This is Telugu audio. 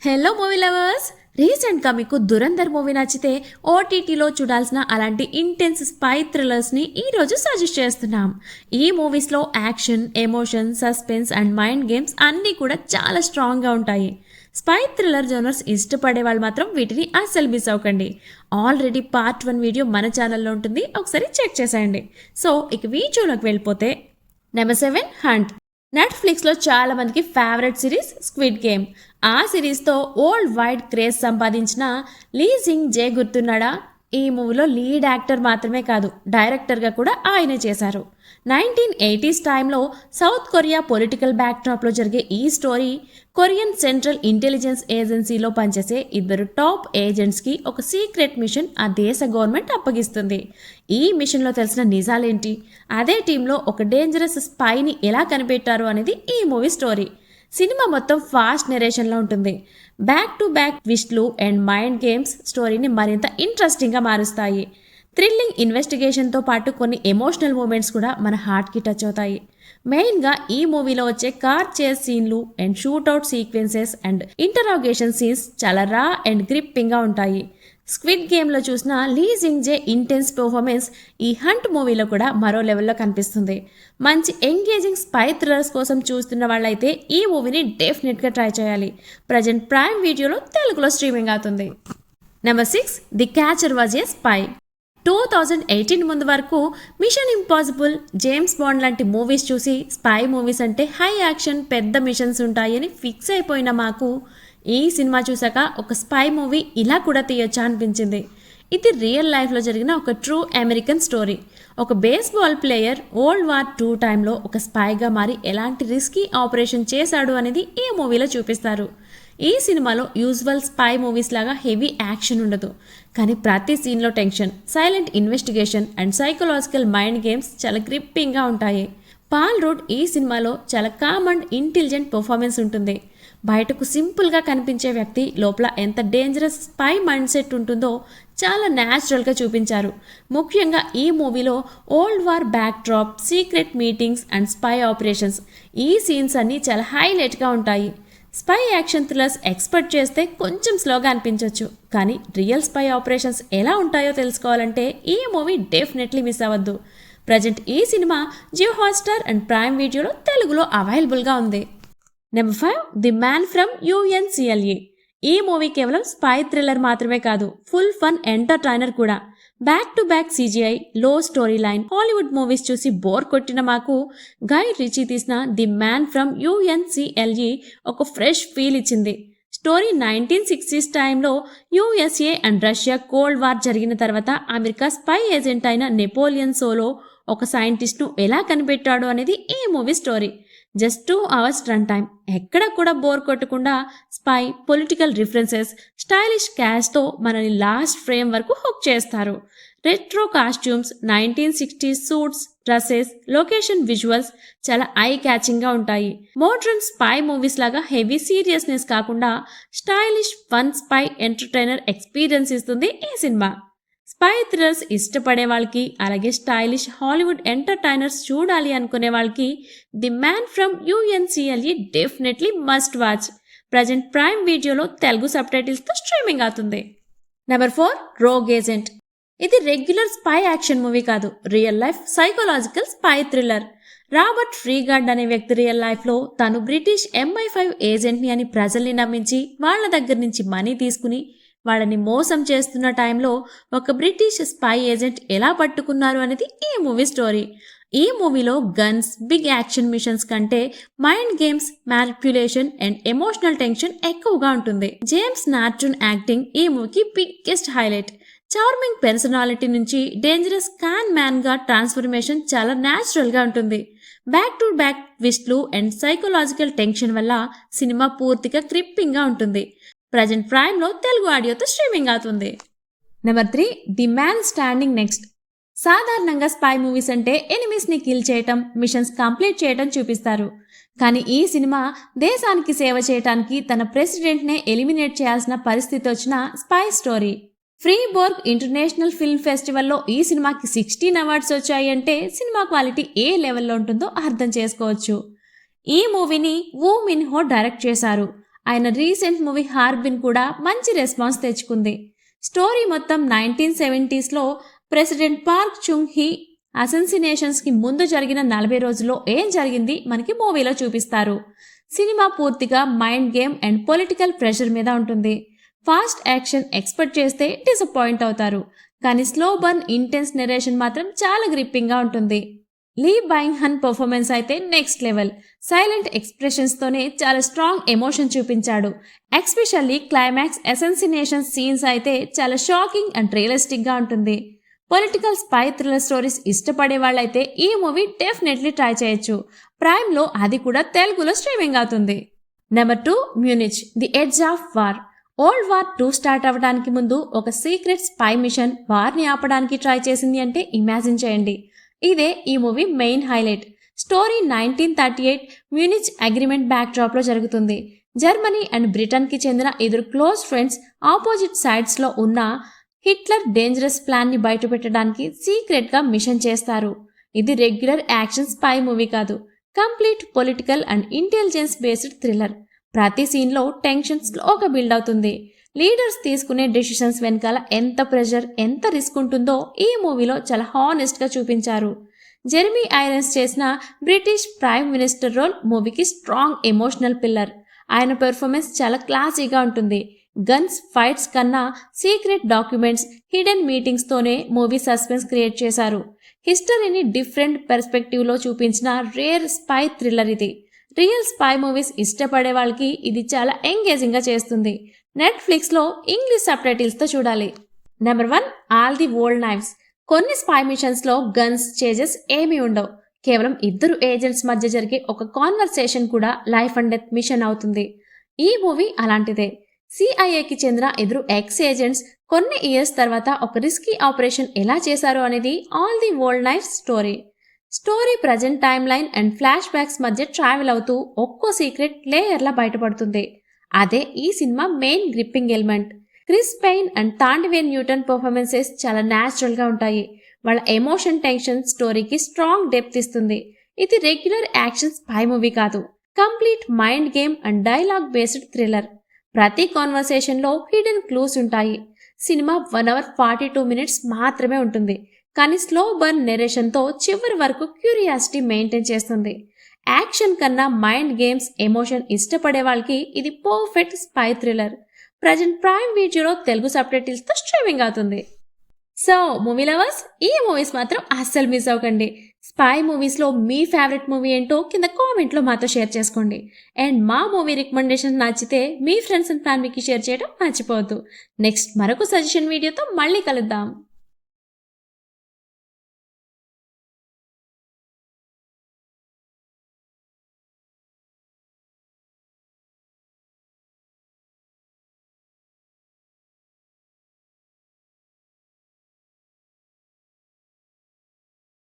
హలో మూవీ లవర్స్, రీసెంట్గా మీకు దురంధర్ మూవీ నచ్చితే ఓటీటీలో చూడాల్సిన అలాంటి ఇంటెన్స్ స్పై థ్రిల్లర్స్ని ఈరోజు సజెస్ట్ చేస్తున్నాం. ఈ మూవీస్లో action, emotion, suspense and mind games అన్నీ కూడా చాలా స్ట్రాంగ్గా ఉంటాయి. స్పై థ్రిల్లర్ జోనర్స్ ఇష్టపడే వాళ్ళు మాత్రం వీటిని అస్సలు మిస్ అవ్వకండి. ఆల్రెడీ పార్ట్ 1 వీడియో మన ఛానల్లో ఉంటుంది, ఒకసారి చెక్ చేసేయండి. సో ఇక వీడియోలోకి వెళ్ళిపోతే నెంబర్ 7 హంట్. నెట్ఫ్లిక్స్లో చాలా మందికి ఫేవరెట్ సిరీస్ స్క్విడ్ గేమ్. ఆ సిరీస్తో వరల్డ్ వైడ్ క్రేజ్ సంపాదించిన లీ జింగ్ జే గుర్తున్నాడా? ఈ మూవీలో లీడ్ యాక్టర్ మాత్రమే కాదు, డైరెక్టర్గా కూడా ఆయనే చేశారు. 1980s టైంలో సౌత్ కొరియా పొలిటికల్ బ్యాక్డ్రాప్లో జరిగే ఈ స్టోరీ కొరియన్ సెంట్రల్ ఇంటెలిజెన్స్ ఏజెన్సీలో పనిచేసే ఇద్దరు టాప్ ఏజెంట్స్కి ఒక సీక్రెట్ మిషన్ ఆ దేశ గవర్నమెంట్ అప్పగిస్తుంది. ఈ మిషన్లో తెలిసిన నిజాలేంటి, అదే టీంలో ఒక డేంజరస్ స్పైని ఎలా కనిపెట్టారు అనేది ఈ మూవీ స్టోరీ. సినిమా మొత్తం ఫాస్ట్ నెరేషన్లో ఉంటుంది. బ్యాక్ టు బ్యాక్ ట్విస్ట్లు అండ్ మైండ్ గేమ్స్ స్టోరీని మరింత ఇంట్రెస్టింగ్గా మారుస్తాయి. థ్రిల్లింగ్ ఇన్వెస్టిగేషన్తో పాటు కొన్ని ఎమోషనల్ మూమెంట్స్ కూడా మన హార్ట్కి టచ్ అవుతాయి. మెయిన్గా ఈ మూవీలో వచ్చే కార్ చేస్ సీన్లు and shootout sequences and interrogation scenes చాలా రా అండ్ గ్రిప్పింగ్గా ఉంటాయి. స్క్విడ్ గేమ్లో చూసిన లీ జింగ్ జే ఇంటెన్స్ పర్ఫార్మెన్స్ ఈ హంట్ మూవీలో కూడా మరో లెవెల్లో కనిపిస్తుంది. మంచి ఎంగేజింగ్ స్పై థ్రిల్లర్స్ కోసం చూస్తున్న వాళ్ళైతే ఈ మూవీని డెఫినెట్గా ట్రై చేయాలి. ప్రజెంట్ ప్రైమ్ వీడియోలో తెలుగులో స్ట్రీమింగ్ అవుతుంది. Number 6 the catcher was a spy. 2018 ముందు వరకు మిషన్ ఇంపాసిబుల్, జేమ్స్ బాండ్ లాంటి మూవీస్ చూసి స్పై మూవీస్ అంటే హై యాక్షన్, పెద్ద మిషన్స్ ఉంటాయని ఫిక్స్ అయిపోయిన మాకు ఈ సినిమా చూసాక ఒక స్పై మూవీ ఇలా కూడా తీయొచ్చా అనిపించింది. ఇది రియల్ లైఫ్లో జరిగిన ఒక ట్రూ అమెరికన్ స్టోరీ. ఒక బేస్బాల్ ప్లేయర్ వరల్డ్ వార్ 2 టైంలో ఒక స్పైగా మారి ఎలాంటి రిస్కీ ఆపరేషన్ చేశాడు అనేది ఈ మూవీలో చూపిస్తారు. ఈ సినిమాలో యూజువల్ స్పై మూవీస్ లాగా హెవీ యాక్షన్ ఉండదు, కానీ ప్రతి సీన్లో tension, silent investigation and psychological mind games చాలా గ్రిప్పింగ్గా ఉంటాయి. పాల్ రూడ్ ఈ సినిమాలో చాలా కామ్ అండ్ ఇంటెలిజెంట్ పర్ఫార్మెన్స్ ఉంటుంది. బయటకు సింపుల్గా కనిపించే వ్యక్తి లోపల ఎంత డేంజరస్ స్పై మైండ్ సెట్ ఉంటుందో చాలా న్యాచురల్గా చూపించారు. ముఖ్యంగా ఈ మూవీలో old war back drop, secret meetings and spy operations, ఈ సీన్స్ అన్నీ చాలా హైలైట్గా ఉంటాయి. స్పై యాక్షన్ థ్రిల్లర్స్ ఎక్స్పెక్ట్ చేస్తే కొంచెం స్లోగా అనిపించవచ్చు, కానీ రియల్ స్పై ఆపరేషన్స్ ఎలా ఉంటాయో తెలుసుకోవాలంటే ఈ మూవీ డెఫినెట్లీ మిస్ అవ్వద్దు. ప్రజెంట్ ఈ సినిమా జియో హాట్స్టార్ అండ్ ప్రైమ్ వీడియోలో తెలుగులో అవైలబుల్గా ఉంది. Number 5 the man from UNCLE. ఈ మూవీ కేవలం స్పై థ్రిల్లర్ మాత్రమే కాదు, ఫుల్ ఫన్ ఎంటర్టైనర్ కూడా. బ్యాక్ టు బ్యాక్ CGI, లో స్టోరీ లైన్, హాలీవుడ్ మూవీస్ చూసి బోర్ కొట్టిన మాకు గై రిచీ తీసిన ది మ్యాన్ ఫ్రమ్ UNCLE ఒక ఫ్రెష్ ఫీల్ ఇచ్చింది. స్టోరీ 1960s టైంలో USA and Russia cold war జరిగిన తర్వాత అమెరికా స్పై ఏజెంట్ అయిన నెపోలియన్ సోలో ఒక సైంటిస్ట్ను ఎలా కనిపెట్టాడు అనేది ఈ movie story. Just 2 hours run time, ఎక్కడ కూడా బోర్ కొట్టకుండా స్పై, పొలిటికల్ రిఫరెన్సెస్, స్టైలిష్ క్యాష్తో మనని లాస్ట్ ఫ్రేమ్ వరకు హుక్ చేస్తారు. Retro costumes, 1960s suits, dresses, location visuals చాలా ఐ క్యాచింగ్గా ఉంటాయి. మోడ్రన్ స్పై మూవీస్ లాగా హెవీ సీరియస్నెస్ కాకుండా stylish fun spy entertainer experience ఇస్తుంది ఈ సినిమా. స్పై థ్రిల్లర్స్ ఇష్టపడే వాళ్ళకి, అలాగే స్టైలిష్ హాలీవుడ్ ఎంటర్టైనర్స్ చూడాలి అనుకునే వాళ్ళకి the man from UNCLE definitely must watch. Present prime వీడియోలో తెలుగు సబ్టైటిల్స్తో స్ట్రీమింగ్ అవుతుంది. Number 4 rogue agent. ఇది రెగ్యులర్ స్పై యాక్షన్ మూవీ కాదు, real life psychological spy thriller. Robert Freegard అనే వ్యక్తి రియల్ లైఫ్లో తను బ్రిటిష్ MI5 ఏజెంట్ని అని ప్రజల్ని నమ్మించి వాళ్ళ దగ్గర నుంచి మనీ తీసుకుని వాళ్ళని మోసం చేస్తున్న టైంలో ఒక బ్రిటిష్ స్పై ఏజెంట్ ఎలా పట్టుకున్నారు అనేది ఈ మూవీ స్టోరీ. ఈ మూవీలో గన్స్, బిగ్ యాక్షన్ మిషన్స్ కంటే mind games, manipulation and emotional tension ఎక్కువగా ఉంటుంది. జేమ్స్ నార్టన్ యాక్టింగ్ ఈ మూవీకి బిగ్గెస్ట్ హైలైట్. చార్మింగ్ పర్సనాలిటీ నుంచి డేంజరస్ కాన్ మ్యాన్గా ట్రాన్స్ఫర్మేషన్ చాలా న్యాచురల్గా ఉంటుంది. బ్యాక్ టు బ్యాక్ ట్విస్ట్లు అండ్ సైకలాజికల్ టెన్షన్ వల్ల సినిమా పూర్తిగా గ్రిప్పింగ్గా ఉంటుంది. ప్రజెంట్ ప్రైమ్లో తెలుగు ఆడియోతో స్ట్రీమింగ్ అవుతుంది. Number 3 the man standing next. సాధారణంగా స్పై మూవీస్ అంటే ఎనిమీస్ని కిల్ చేయటం, మిషన్స్ కంప్లీట్ చేయటం చూపిస్తారు. కానీ ఈ సినిమా దేశానికి సేవ చేయటానికి తన ప్రెసిడెంట్నే ఎలిమినేట్ చేయాల్సిన పరిస్థితి వచ్చిన స్పై స్టోరీ. ఫ్రీబోర్గ్ ఇంటర్నేషనల్ ఫిల్మ్ ఫెస్టివల్లో ఈ సినిమాకి 16 అవార్డ్స్ వచ్చాయి అంటే సినిమా క్వాలిటీ ఏ లెవెల్లో ఉంటుందో అర్థం చేసుకోవచ్చు. ఈ మూవీని వూ మిన్హో డైరెక్ట్ చేశారు. ఆయన రీసెంట్ మూవీ హార్బిన్ కూడా మంచి రెస్పాన్స్ తెచ్చుకుంది. స్టోరీ మొత్తం 1970s president Park Chung Hee అసెన్సినేషన్స్కి ముందు జరిగిన 40 రోజుల్లో ఏం జరిగింది మనకి మూవీలో చూపిస్తారు. సినిమా పూర్తిగా mind game and political pressure మీద ఉంటుంది. ఫాస్ట్ యాక్షన్ ఎక్స్పెక్ట్ చేస్తే డిసప్పాయింట్ అవుతారు, కానీ స్లో బర్న్ ఇంటెన్స్ నెరేషన్ మాత్రం చాలా గ్రిప్పింగ్గా ఉంటుంది. లీ బైంగ్ హన్ పర్ఫార్మెన్స్ అయితే నెక్స్ట్ లెవెల్. సైలెంట్ ఎక్స్ప్రెషన్స్తోనే చాలా స్ట్రాంగ్ ఎమోషన్ చూపించాడు. ఎస్పెషల్లీ క్లైమాక్స్ అసెన్సినేషన్ సీన్స్ అయితే చాలా షాకింగ్ అండ్ రియలిస్టిక్గా ఉంటుంది. పొలిటికల్ స్పై థ్రిల్లర్ స్టోరీస్ ఇష్టపడే వాళ్ళైతే ఈ మూవీ డెఫినెట్లీ ట్రై చేయొచ్చు. ప్రైమ్లో అది కూడా తెలుగులో స్ట్రీమింగ్ అవుతుంది. Number 2, Munich the edge of war. World war 2 start అవ్వడానికి ముందు ఒక సీక్రెట్ స్పై మిషన్ వార్ని ఆపడానికి ట్రై చేసింది అంటే ఇమాజిన్ చేయండి. ఇదే ఈ movie main highlight. Story 1938 Munich agreement బ్యాక్డ్రాప్లో జరుగుతుంది. జర్మనీ అండ్ బ్రిటన్కి చెందిన ఇద్దరు క్లోజ్ ఫ్రెండ్స్ ఆపోజిట్ సైడ్స్లో ఉన్న హిట్లర్ డేంజరస్ ప్లాన్ని బయటపెట్టడానికి సీక్రెట్గా మిషన్ చేస్తారు. ఇది రెగ్యులర్ యాక్షన్ స్పై మూవీ కాదు, complete political and intelligence based thriller. ప్రతి సీన్లో టెన్షన్ స్లోగా బిల్డ్ అవుతుంది. లీడర్స్ తీసుకునే డెసిషన్స్ వెనకాల ఎంత ప్రెషర్, ఎంత రిస్క్ ఉంటుందో ఈ మూవీలో చాలా హానెస్ట్గా చూపించారు. జెర్మీ ఐరన్స్ చేసిన బ్రిటిష్ ప్రైమ్ మినిస్టర్ రోల్ మూవీకి స్ట్రాంగ్ ఎమోషనల్ పిల్లర్. ఆయన పెర్ఫార్మెన్స్ చాలా క్లాసీగా ఉంటుంది. గన్స్, ఫైట్స్ కన్నా సీక్రెట్ డాక్యుమెంట్స్, హిడెన్ మీటింగ్స్తోనే మూవీ సస్పెన్స్ క్రియేట్ చేశారు. హిస్టరీని డిఫరెంట్ పర్స్పెక్టివ్లో చూపించిన రేర్ స్పై థ్రిల్లర్ ఇది. రియల్ స్పై మూవీస్ ఇష్టపడే వాళ్ళకి ఇది చాలా ఎంగేజింగ్గా చేస్తుంది. నెట్ఫ్లిక్స్లో ఇంగ్లీష్ సబ్టైటిల్స్తో చూడాలి. Number 1, all the old knives. కొన్ని స్పై మిషన్స్లో గన్స్, చేజెస్ ఏమీ ఉండవు. కేవలం ఇద్దరు ఏజెంట్స్ మధ్య జరిగే ఒక కాన్వర్సేషన్ కూడా లైఫ్ అండ్ డెత్ మిషన్ అవుతుంది. ఈ మూవీ అలాంటిదే. సిఐఏకి చెందిన ఇద్దరు ఎక్స్ ఏజెంట్స్ కొన్ని ఇయర్స్ తర్వాత ఒక రిస్కీ ఆపరేషన్ ఎలా చేశారు అనేది all the old knives story present time line and flash backs మధ్య ట్రావెల్ అవుతూ ఒక్కో సీక్రెట్ లేయర్లా బయటపడుతుంది. అదే ఈ సినిమా main gripping element. Chris Pine and Thandiwe Newton performances చాలా న్యాచురల్గా ఉంటాయి. వాళ్ళ ఎమోషన్ టెన్షన్ స్టోరీకి స్ట్రాంగ్ డెప్త్ ఇస్తుంది. ఇది రెగ్యులర్ యాక్షన్ స్పై మూవీ కాదు, complete mind game and dialogue based thriller. ప్రతి కాన్వర్సేషన్లో హిడెన్ క్లూస్ ఉంటాయి. సినిమా 1 hour 42 minutes మాత్రమే ఉంటుంది, కానీ స్లో బర్న్ నెరేషన్తో చివరి వరకు క్యూరియాసిటీ మెయింటైన్ చేస్తుంది. యాక్షన్ కన్నా మైండ్ గేమ్స్, ఎమోషన్ ఇష్టపడే వాళ్ళకి ఇది perfect spy thriller. Present prime వీడియోలో తెలుగు సబ్టైటిల్స్తో స్ట్రీమింగ్ అవుతుంది. సో మూవీ లవర్స్, ఈ మూవీస్ మాత్రం అస్సలు మిస్ అవ్వకండి. స్పై మూవీస్లో మీ ఫేవరెట్ మూవీ ఏంటో కింద కామెంట్లో మాతో షేర్ చేసుకోండి. అండ్ మా మూవీ రికమెండేషన్ నచ్చితే మీ ఫ్రెండ్స్ అండ్ ఫ్యామిలీకి షేర్ చేయడం మర్చిపోవద్దు. నెక్స్ట్ మరొక సజెషన్ వీడియోతో మళ్ళీ కలుద్దాం.